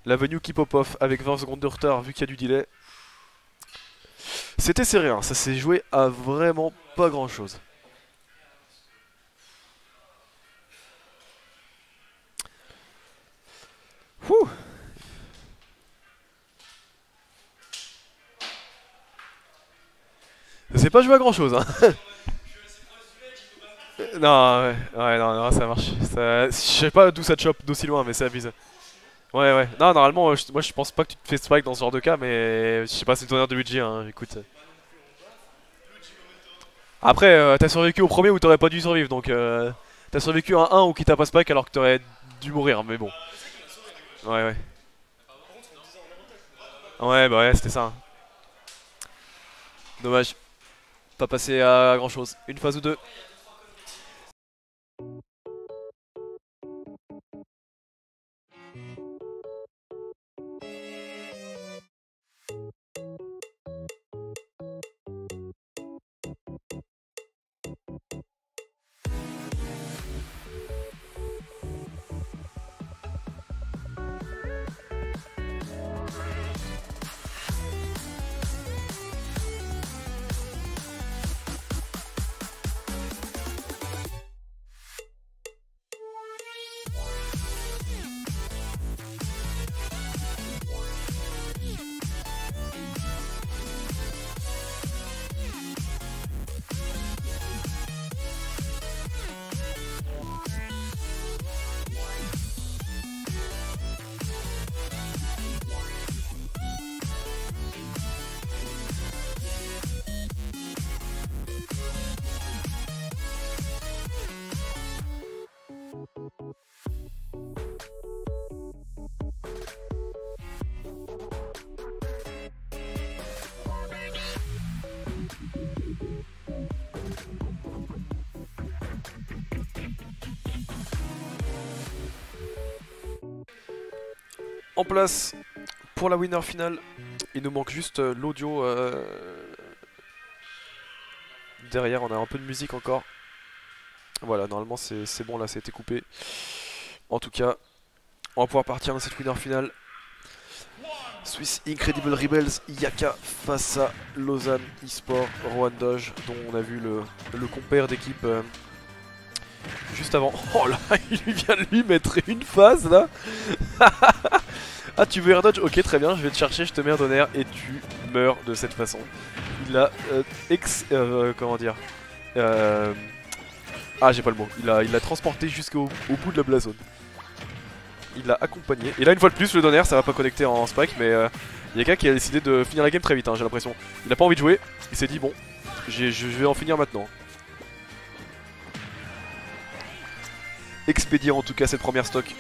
L'avenue qui pop off avec 20 secondes de retard vu qu'il y a du delay. C'était serré, hein. Ça s'est joué à vraiment pas grand chose. Ouh. Ça s'est pas joué à grand chose, hein. Non, ouais, non, non, ça marche. Je sais pas d'où ça te chope d'aussi loin, mais c'est abusé. Ouais, ouais. Non, normalement, moi je pense pas que tu te fais spike dans ce genre de cas, mais je sais pas, c'est une tonnerre de Luigi, hein, écoute. Après, t'as survécu au premier où t'aurais pas dû survivre, donc t'as survécu à un où qui t'a pas spike alors que t'aurais dû mourir, mais bon. Ouais, ouais. Ouais, bah ouais, c'était ça, hein. Dommage. Pas passé à grand chose. Une phase ou deux. En place pour la winner finale. Il nous manque juste l'audio derrière. On a un peu de musique encore. Voilà, normalement c'est bon, là, ça a été coupé. En tout cas, on va pouvoir partir dans cette winner finale. Swiss Incredible Rebels, Yaka face à Lausanne eSport, Rohan Dodge, dont on a vu le compère d'équipe juste avant. Oh là, il vient de lui mettre une phase là. Ah, tu veux air dodge? Ok, très bien, je vais te chercher, je te mets un d'honneur et tu meurs de cette façon. Il a comment dire Ah, j'ai pas le mot. Il l'a transporté jusqu'au bout de la blazone. Il l'a accompagné. Et là, une fois de plus, le donner, ça va pas connecter en spike, mais Yaka qui a décidé de finir la game très vite, hein, j'ai l'impression. Il a pas envie de jouer, il s'est dit bon, je vais en finir maintenant. Expédier en tout cas cette première stock.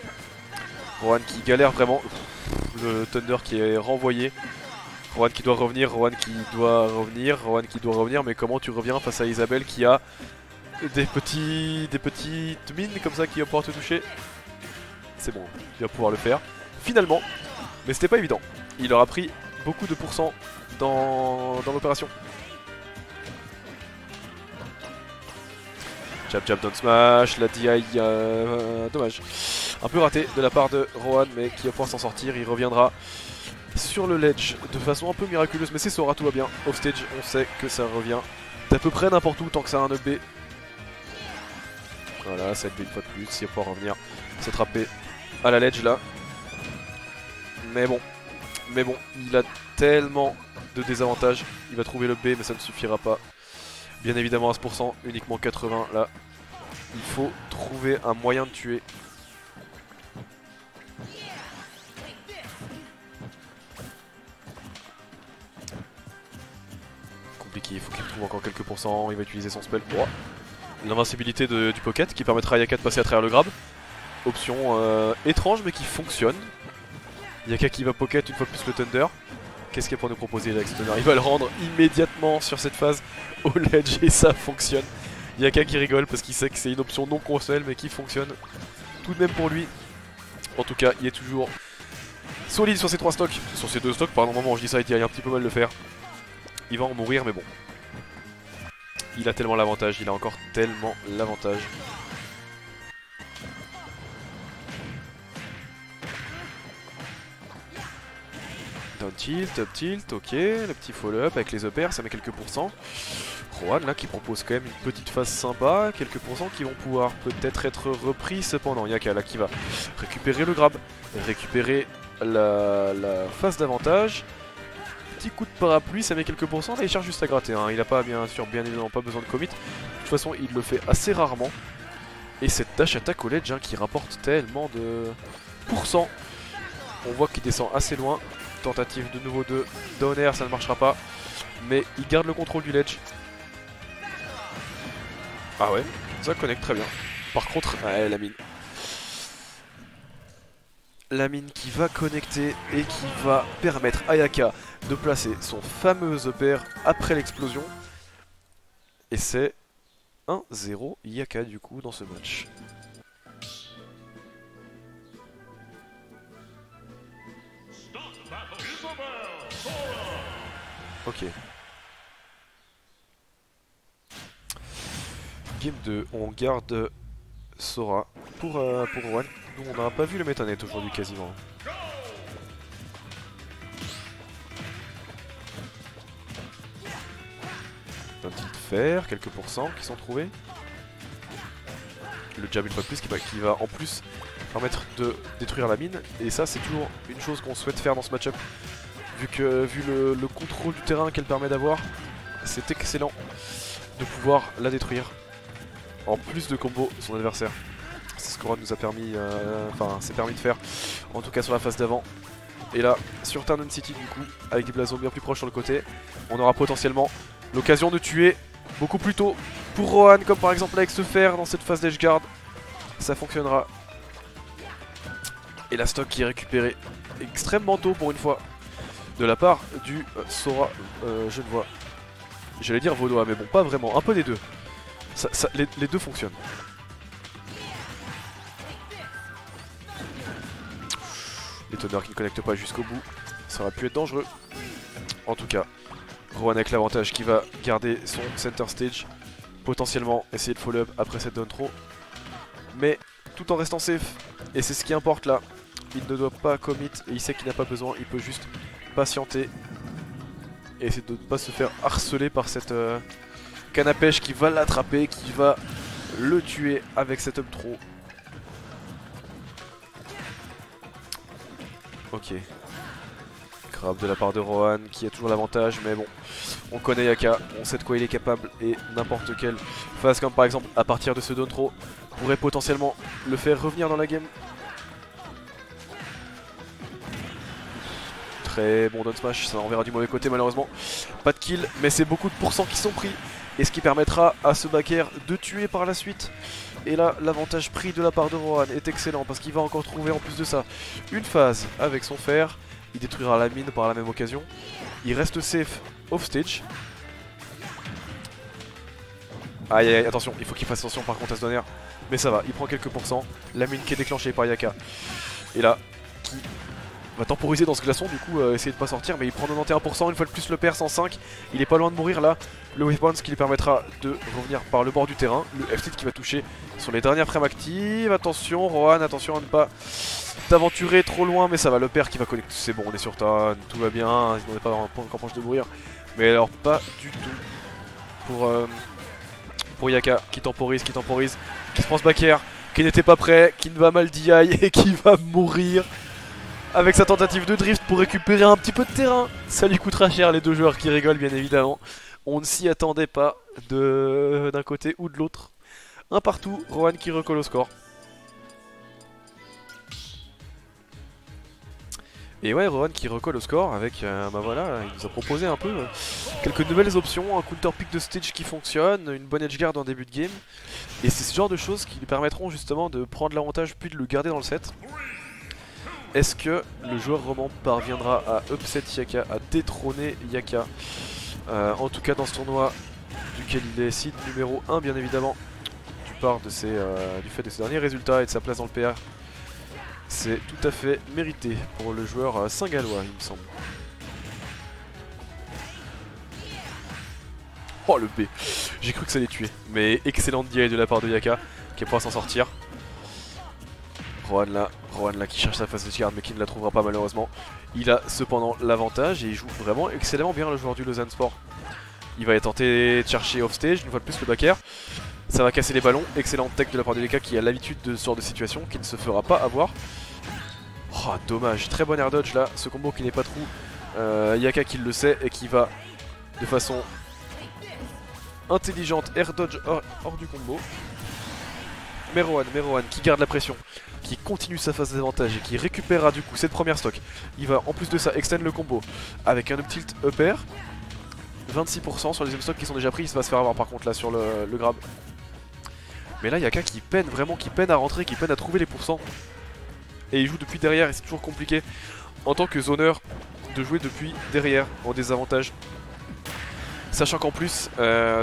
Rohan qui galère vraiment. Le Thunder qui est renvoyé. Rohan qui doit revenir, Rohan qui doit revenir, Rohan qui doit revenir, mais comment tu reviens face à Isabelle qui a des petites mines comme ça qui va pouvoir te toucher? C'est bon, il va pouvoir le faire. Finalement, mais c'était pas évident. Il aura pris beaucoup de pourcents dans l'opération. Jab jab down smash, la DI, dommage. Un peu raté de la part de Rohan, mais qui va pouvoir s'en sortir. Il reviendra sur le ledge de façon un peu miraculeuse, mais c'est Sora, tout va bien. Offstage, on sait que ça revient d'à peu près n'importe où tant que ça a un up B. Voilà, ça up B une fois de plus, il va pouvoir revenir s'attraper à la ledge là. Mais bon, il a tellement de désavantages. Il va trouver le B, mais ça ne suffira pas. Bien évidemment à ce pourcent, uniquement 80 là. Il faut trouver un moyen de tuer. Compliqué, il faut qu'il trouve encore quelques pourcents. Il va utiliser son spell pour l'invincibilité du pocket qui permettra à Yaka de passer à travers le grab. Option étrange mais qui fonctionne. Yaka qui va pocket une fois plus le Thunder. Qu'est-ce qu'il y a pour nous proposer là avec ce Thunder? Il va le rendre immédiatement sur cette phase au ledge et ça fonctionne. Yaka qui rigole parce qu'il sait que c'est une option non conventionnelle mais qui fonctionne tout de même pour lui. En tout cas, il est toujours solide sur ces 3 stocks. Sur ces 2 stocks, pardon, moment où je dis ça, il y a un petit peu mal de le faire. Il va en mourir mais bon. Il a tellement l'avantage, il a encore tellement l'avantage. Down tilt, up tilt, ok, le petit follow-up avec les uppers, ça met quelques pourcents. Rohan là qui propose quand même une petite phase sympa, quelques pourcents qui vont pouvoir peut-être être repris cependant. Yaka là qui va récupérer le grab, récupérer la phase d'avantage. Petit coup de parapluie, ça met quelques pourcents, là il cherche juste à gratter, hein. Il n'a pas bien évidemment pas besoin de commit. De toute façon il le fait assez rarement. Et cette dash attack au ledge qui rapporte tellement de pourcents. On voit qu'il descend assez loin. Tentative de nouveau de down air, ça ne marchera pas. Mais il garde le contrôle du ledge. Ah ouais, ça connecte très bien. Par contre, ouais, la mine. La mine qui va connecter et qui va permettre à Yaka de placer son fameux upper après l'explosion. Et c'est 1-0 Yaka du coup dans ce match. Ok. Game 2, on garde Sora pour Rohan. Nous on n'a pas vu le Meta Knight aujourd'hui quasiment. Un petit fer, quelques pourcents qui sont trouvés. Le jab une fois de plus qui va en plus permettre de détruire la mine. Et ça c'est toujours une chose qu'on souhaite faire dans ce match-up. Vu le contrôle du terrain qu'elle permet d'avoir, c'est excellent de pouvoir la détruire. En plus de combo son adversaire. C'est ce que Rohan nous a permis, s'est permis de faire, en tout cas sur la phase d'avant. Et là, sur Turn City du coup, avec des blasons bien plus proches sur le côté, on aura potentiellement l'occasion de tuer beaucoup plus tôt pour Rohan, comme par exemple avec ce fer dans cette phase d'edgeguard. Ça fonctionnera. Et la stock qui est récupérée extrêmement tôt pour une fois de la part du Sora genevois. J'allais dire vaudois, mais bon, pas vraiment, un peu des deux. Les deux fonctionnent. L'étonneur qui ne connecte pas jusqu'au bout, ça aurait pu être dangereux. En tout cas, Rohan avec l'avantage qui va garder son center stage. Potentiellement essayer de follow-up après cette down throw. Mais tout en restant safe. Et c'est ce qui importe là. Il ne doit pas commit et il sait qu'il n'a pas besoin. Il peut juste patienter. Et essayer de ne pas se faire harceler par cette canne à pêche qui va l'attraper, qui va le tuer avec cette up throw. Ok. Grab de la part de Rohan qui a toujours l'avantage, mais bon, on connaît Yaka, on sait de quoi il est capable et n'importe quelle phase comme par exemple à partir de ce down throw pourrait potentiellement le faire revenir dans la game. Très bon down smash, ça enverra du mauvais côté malheureusement. Pas de kill, mais c'est beaucoup de pourcents qui sont pris et ce qui permettra à ce backer de tuer par la suite. Et là, l'avantage pris de la part de Rohan est excellent parce qu'il va encore trouver en plus de ça une phase avec son fer. Il détruira la mine par la même occasion. Il reste safe off stage. Aïe aïe aïe, attention, il faut qu'il fasse attention par contre à ce donner. Mais ça va, il prend quelques pourcents. La mine qui est déclenchée par Yaka. Et là, qui va temporiser dans ce glaçon, du coup essayer de pas sortir, mais il prend 91%, une fois de plus le perd 105. Il est pas loin de mourir là. Le wave bounce qui lui permettra de revenir par le bord du terrain. Le F-tilt qui va toucher sur les dernières frames actives. Attention Rohan, attention à ne pas t'aventurer trop loin, mais ça va, le père qui va connecter. C'est bon, on est sur Tan, tout va bien, on n'est pas encore proche de mourir. Mais alors pas du tout pour Yaka qui temporise, qui se prend ce back air, qui n'était pas prêt, qui ne va mal DI et qui va mourir. Avec sa tentative de drift pour récupérer un petit peu de terrain. Ça lui coûtera cher, les deux joueurs qui rigolent bien évidemment. On ne s'y attendait pas d'un côté ou de l'autre. Un partout, Rohan qui recolle au score. Et ouais, Rohan qui recolle au score avec, bah voilà, il nous a proposé un peu quelques nouvelles options, un counter pick de stage qui fonctionne, une bonne edgeguard en début de game. Et c'est ce genre de choses qui lui permettront justement de prendre l'avantage puis de le garder dans le set. Est-ce que le joueur roman parviendra à upset Yaka, à détrôner Yaka en tout cas dans ce tournoi duquel il est seed numéro 1 bien évidemment, du fait de ses derniers résultats et de sa place dans le PR. C'est tout à fait mérité pour le joueur saint-gallois il me semble. Oh le B, j'ai cru que ça allait tuer, mais excellente DI de la part de Yaka qui pourra s'en sortir. Rohan là qui cherche sa phase de garde mais qui ne la trouvera pas malheureusement. Il a cependant l'avantage et il joue vraiment excellemment bien le joueur du Lausanne Sport. Il va tenter de chercher offstage, une fois de plus le back air. Ça va casser les ballons, excellente tech de la part de Yaka qui a l'habitude de ce genre de situation, qui ne se fera pas avoir. Oh dommage, très bon air dodge là, ce combo qui n'est pas trou. Yaka qui le sait et qui va de façon intelligente air dodge hors du combo. Mais Rohan qui garde la pression, qui continue sa phase d'avantage et qui récupérera du coup cette première stock. Il va en plus de ça extend le combo avec un up tilt up air. 26% sur les deuxième stocks qui sont déjà pris, il va se faire avoir par contre là sur le grab. Mais là Yaka qui peine vraiment, qui peine à rentrer, qui peine à trouver les pourcents. Et il joue depuis derrière et c'est toujours compliqué en tant que zoneur de jouer depuis derrière en désavantage. Sachant qu'en plus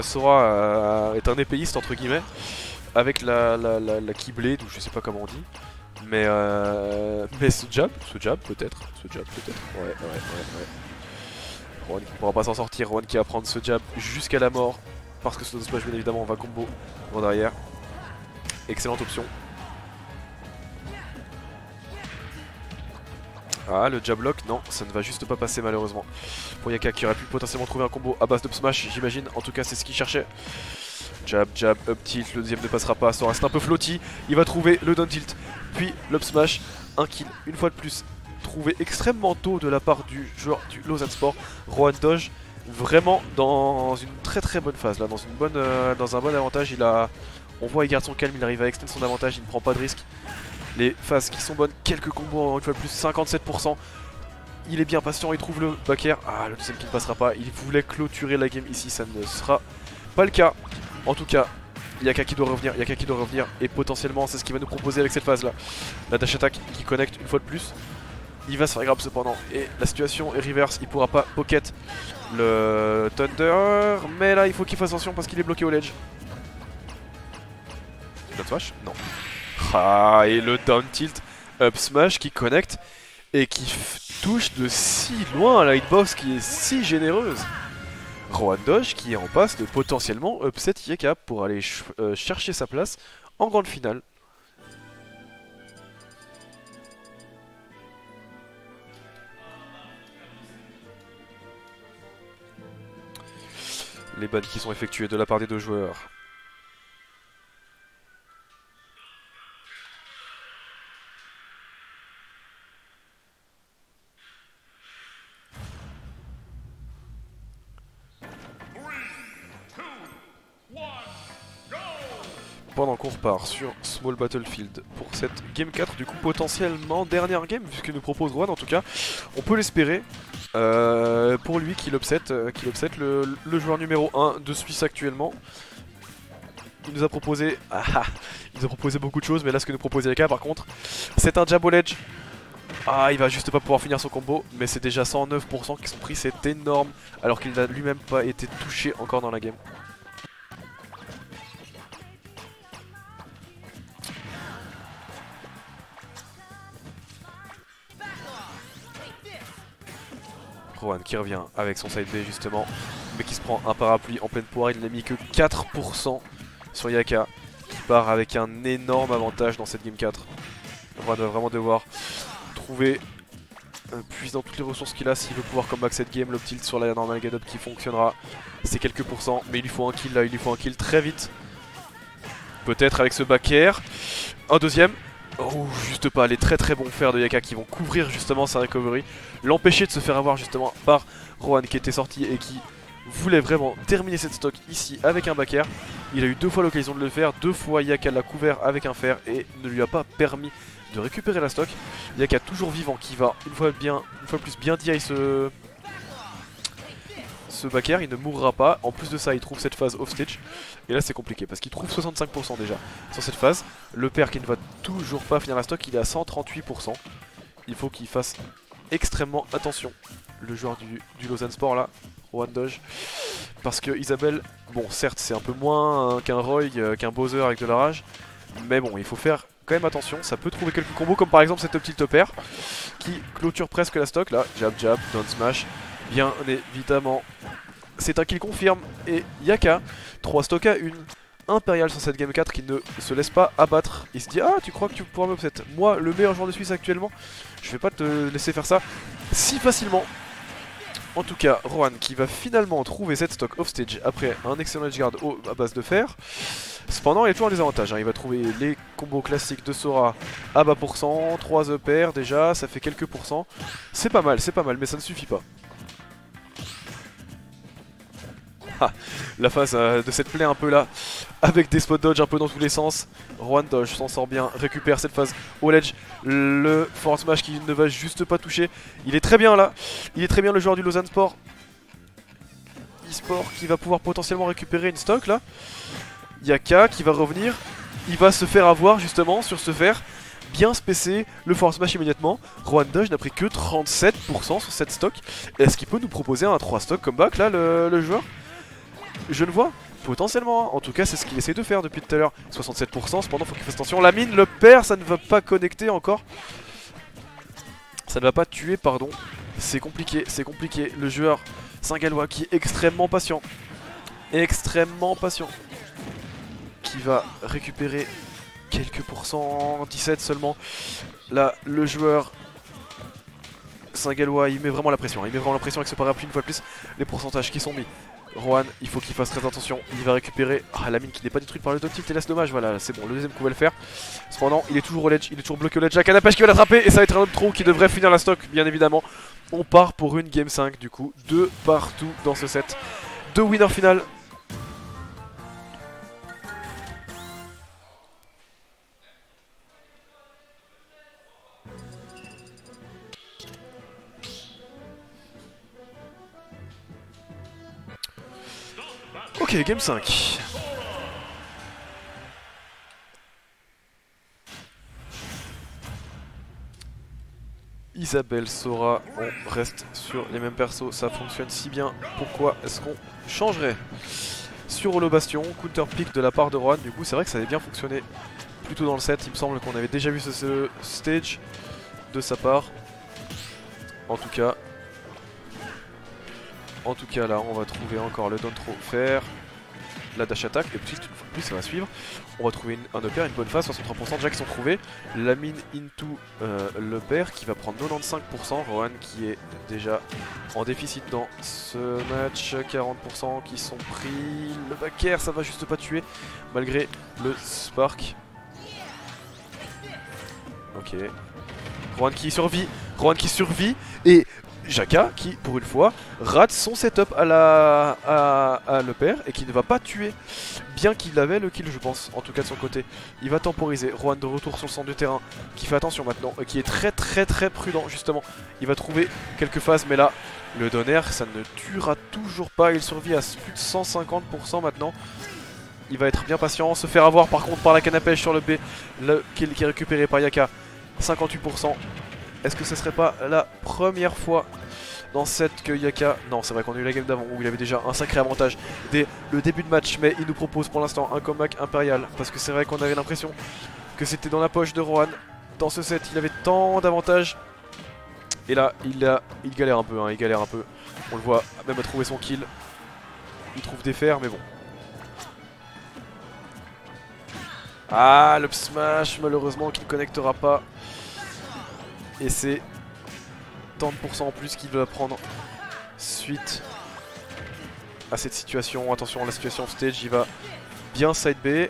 Sora est un épéiste entre guillemets. Avec la Keyblade, ou je sais pas comment on dit. Mais ce jab peut-être. Ouais. Rohan qui ne pourra pas s'en sortir. Rohan qui va prendre ce jab jusqu'à la mort. Parce que ce splash bien évidemment on va combo en derrière. Excellente option. Ah le jab lock, non ça ne va juste pas passer malheureusement. Pour Yaka qui aurait pu potentiellement trouver un combo à base d'up smash j'imagine. En tout cas c'est ce qu'il cherchait. Jab, up tilt, le deuxième ne passera pas, ça reste un peu flotti. Il va trouver le down tilt, puis l'up smash. Un kill, une fois de plus, trouvé extrêmement tôt de la part du joueur du Lausanne Sport. Rohan Doge, vraiment dans une très bonne phase, là, dans un bon avantage. On voit il garde son calme, il arrive à extendre son avantage, il ne prend pas de risque. Les phases qui sont bonnes, quelques combos, une fois de plus, 57%. Il est bien patient, il trouve le back air. Ah, le deuxième qui ne passera pas, il voulait clôturer la game ici, ça ne sera pas le cas. En tout cas, Yaka qui doit revenir, et potentiellement c'est ce qu'il va nous proposer avec cette phase là. La dash attack qui connecte une fois de plus. Il va se faire grab cependant et la situation est reverse, il pourra pas pocket le Thunder. Mais là il faut qu'il fasse attention parce qu'il est bloqué au ledge. Down smash? Non. Ah, et le down tilt up smash qui connecte et qui touche de si loin la hitbox qui est si généreuse. Rohan Doge qui est en passe de potentiellement upset Yaka pour aller chercher sa place en grande finale. Les bans qui sont effectués de la part des deux joueurs. Pendant qu'on repart sur Small Battlefield pour cette Game 4, du coup potentiellement dernière game, vu ce que nous propose Rohan en tout cas, on peut l'espérer pour lui qu'il upset le joueur numéro 1 de Suisse actuellement. Il nous a proposé, il nous a proposé beaucoup de choses, mais là ce que nous propose Yaka par contre, c'est un jab au ledge. Ah, il va juste pas pouvoir finir son combo, mais c'est déjà 109% qui sont pris, c'est énorme, alors qu'il n'a lui-même pas été touché encore dans la game. Rohan qui revient avec son side B justement, mais qui se prend un parapluie en pleine poire. Il n'a mis que 4% sur Yaka, qui part avec un énorme avantage dans cette game 4. Rohan va vraiment devoir trouver, puiser dans toutes les ressources qu'il a s'il veut pouvoir comeback cette game. Le tilt sur la normal get up qui fonctionnera, c'est quelques pourcents, mais il lui faut un kill là, il lui faut un kill très vite. Peut-être avec ce back air, un deuxième. Oh, juste pas, les très bons fers de Yaka qui vont couvrir justement sa recovery, l'empêcher de se faire avoir justement par Rohan qui était sorti et qui voulait vraiment terminer cette stock ici avec un back air. Il a eu 2 fois l'occasion de le faire, 2 fois Yaka l'a couvert avec un fer et ne lui a pas permis de récupérer la stock. Yaka toujours vivant qui va une fois plus bien DI ce back air, il ne mourra pas. En plus de ça il trouve cette phase off stage et là c'est compliqué parce qu'il trouve 65% déjà sur cette phase. Le père qui ne va toujours pas finir la stock, il est à 138%. Il faut qu'il fasse extrêmement attention, le joueur du Lausanne Sport là, Rohan Doge, parce que Isabelle, bon certes c'est un peu moins qu'un Roy, qu'un Bowser avec de la rage, mais bon il faut faire quand même attention. Ça peut trouver quelques combos comme par exemple cette up tilt up air qui clôture presque la stock là, jab down smash. Bien évidemment, c'est un kill confirme et Yaka, 3 stocks à 1 impérial sur cette game 4 qui ne se laisse pas abattre. Il se dit, ah tu crois que tu pourras m'upset? Moi, le meilleur joueur de Suisse actuellement, je vais pas te laisser faire ça si facilement. En tout cas, Rohan qui va finalement trouver cette stock offstage après un excellent edgeguard à base de fer. Cependant, il y a toujours des avantages, hein. Il va trouver les combos classiques de Sora à bas pourcent, 3 EPR déjà, ça fait quelques pourcents. C'est pas mal, mais ça ne suffit pas. Ah, la phase de cette play un peu là, avec des spot dodge un peu dans tous les sens. Rohan dodge, s'en sort bien, récupère cette phase au ledge. Le forward smash qui ne va juste pas toucher. Il est très bien là, il est très bien le joueur du Lausanne Sport. E-Sport qui va pouvoir potentiellement récupérer une stock là. Yaka qui va revenir, il va se faire avoir justement sur ce fer. Bien spécé, le forward smash immédiatement. Rohan dodge n'a pris que 37% sur cette stock. Est-ce qu'il peut nous proposer un 3 stock comeback là le joueur? Je ne vois potentiellement, hein. En tout cas c'est ce qu'il essaie de faire depuis tout à l'heure. 67%, cependant faut qu'il fasse attention. La mine le perd, ça ne va pas connecter encore. Ça ne va pas tuer, pardon. C'est compliqué, c'est compliqué. Le joueur Saint-Gallois qui est extrêmement patient. Extrêmement patient. Qui va récupérer quelques pourcents, 17 seulement. Là, le joueur Saint-Gallois, il met vraiment la pression. Il met vraiment la pression avec ce parapluie une fois de plus. Les pourcentages qui sont mis. Rohan, il faut qu'il fasse très attention. Il va récupérer la mine qui n'est pas détruite par le top tilt et laisse dommage. Voilà, c'est bon, le deuxième coup va le faire. Cependant, il est toujours au ledge, il est toujours bloqué au ledge. La canne à pêche qui va l'attraper et ça va être un autre trou qui devrait finir la stock, bien évidemment. On part pour une game 5 du coup, 2 partout dans ce set. 2 winners finales. Ok, game 5. Isabelle, Sora, on reste sur les mêmes persos, ça fonctionne si bien, pourquoi est-ce qu'on changerait? Sur Holo Bastion, counter pick de la part de Rohan, du coup c'est vrai que ça avait bien fonctionné plus tôt dans le set, il me semble qu'on avait déjà vu ce stage de sa part. En tout cas là on va trouver encore le down throw faire, la dash attack, et puis une fois de plus ça va suivre. On va trouver un upper, une bonne phase, 63% déjà qui sont trouvés. La mine into l'upper qui va prendre 95%. Rohan qui est déjà en déficit dans ce match, 40% qui sont pris. Le back air ça va juste pas tuer malgré le spark. Ok. Rohan qui survit et Jaka qui pour une fois rate son setup à l'upper et qui ne va pas tuer, bien qu'il avait le kill je pense, en tout cas de son côté. Il va temporiser, Rohan de retour sur le centre du terrain qui fait attention maintenant, qui est très prudent justement. Il va trouver quelques phases mais là le donner ça ne tuera toujours pas, il survit à plus de 150% maintenant. Il va être bien patient, se faire avoir par contre par la canne à pêche sur le B, le kill qui est récupéré par Yaka, 58%. Est-ce que ce serait pas la première fois dans cette que Yaka... Non, c'est vrai qu'on a eu la game d'avant où il avait déjà un sacré avantage dès le début de match, mais il nous propose pour l'instant un comeback impérial, parce que c'est vrai qu'on avait l'impression que c'était dans la poche de Rohan. Dans ce set, il avait tant d'avantages. Et là, il galère un peu, hein, il galère un peu. On le voit même à trouver son kill. Il trouve des fers, mais bon. Ah, le smash, malheureusement, qui ne connectera pas. Et c'est 30% en plus qu'il va prendre suite à cette situation. Attention, la situation stage, il va bien side B.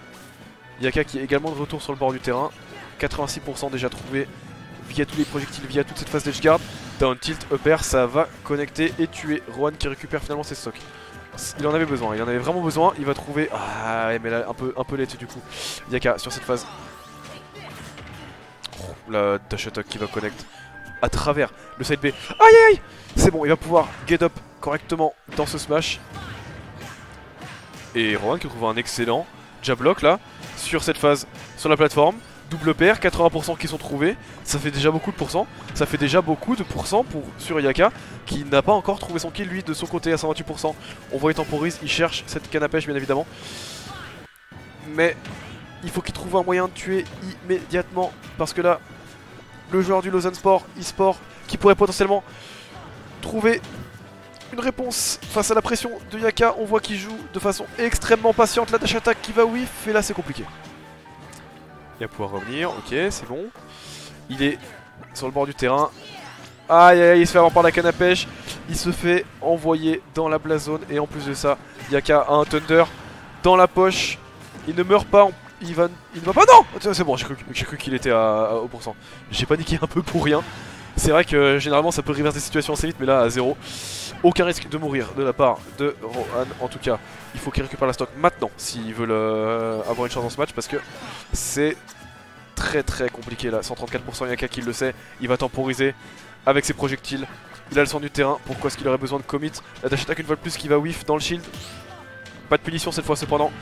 Yaka qui est également de retour sur le bord du terrain. 86% déjà trouvé via tous les projectiles, via toute cette phase d'edge guard. Down tilt, upper, ça va connecter et tuer. Rohan qui récupère finalement ses stocks. Il en avait besoin, il en avait vraiment besoin. Il va trouver... Ah, mais là, un peu late du coup. Yaka sur cette phase. La dash attack qui va connect à travers le side B. Aïe aïe. C'est bon, il va pouvoir get up correctement dans ce smash. Et Rohan qui trouve un excellent jab block là sur cette phase sur la plateforme. Double pair, 80% qui sont trouvés. Ça fait déjà beaucoup de pourcents. Ça fait déjà beaucoup de pourcents sur Yaka qui n'a pas encore trouvé son kill lui de son côté à 128%. On voit il temporise, il cherche cette canne à pêche bien évidemment. Mais il faut qu'il trouve un moyen de tuer immédiatement parce que là le joueur du Lausanne Sport, e-sport, qui pourrait potentiellement trouver une réponse face à la pression de Yaka. On voit qu'il joue de façon extrêmement patiente. La dash attack qui va whiff, et là c'est compliqué. Il va pouvoir revenir, ok, c'est bon. Il est sur le bord du terrain. Aïe aïe, il se fait avoir par la canne à pêche. Il se fait envoyer dans la blast zone. Et en plus de ça, Yaka a un Thunder dans la poche. Il ne meurt pas, il ne va pas, non. C'est bon, j'ai cru qu'il était au pourcent. J'ai paniqué un peu pour rien. C'est vrai que généralement ça peut reverser des situations assez vite, mais là à 0. Aucun risque de mourir de la part de Rohan. En tout cas, il faut qu'il récupère la stock maintenant s'ils veulent avoir une chance dans ce match, parce que c'est très très compliqué là. 134% Yaka qui le sait, il va temporiser avec ses projectiles. Il a le sang du terrain, pourquoi est-ce qu'il aurait besoin de commit? La dash attack une fois de plus qui va whiff dans le shield. Pas de punition cette fois cependant.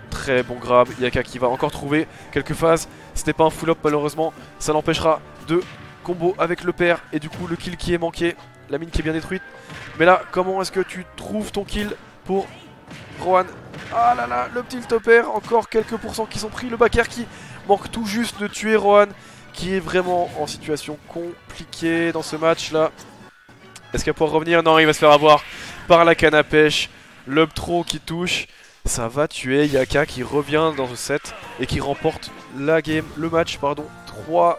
Très bon grab, Yaka qui va encore trouver quelques phases. C'était pas un full up malheureusement, ça l'empêchera de combo avec le père et du coup le kill qui est manqué, la mine qui est bien détruite. Mais là, comment est-ce que tu trouves ton kill pour Rohan? Ah là là, le petit topper, encore quelques pourcents qui sont pris. Le backer qui manque tout juste de tuer Rohan, qui est vraiment en situation compliquée dans ce match là. Est-ce qu'il va pouvoir revenir? Non, il va se faire avoir par la canne à pêche. L'up throw qui touche. Ça va tuer Yaka qui revient dans ce set et qui remporte la game, le match pardon, 3-2.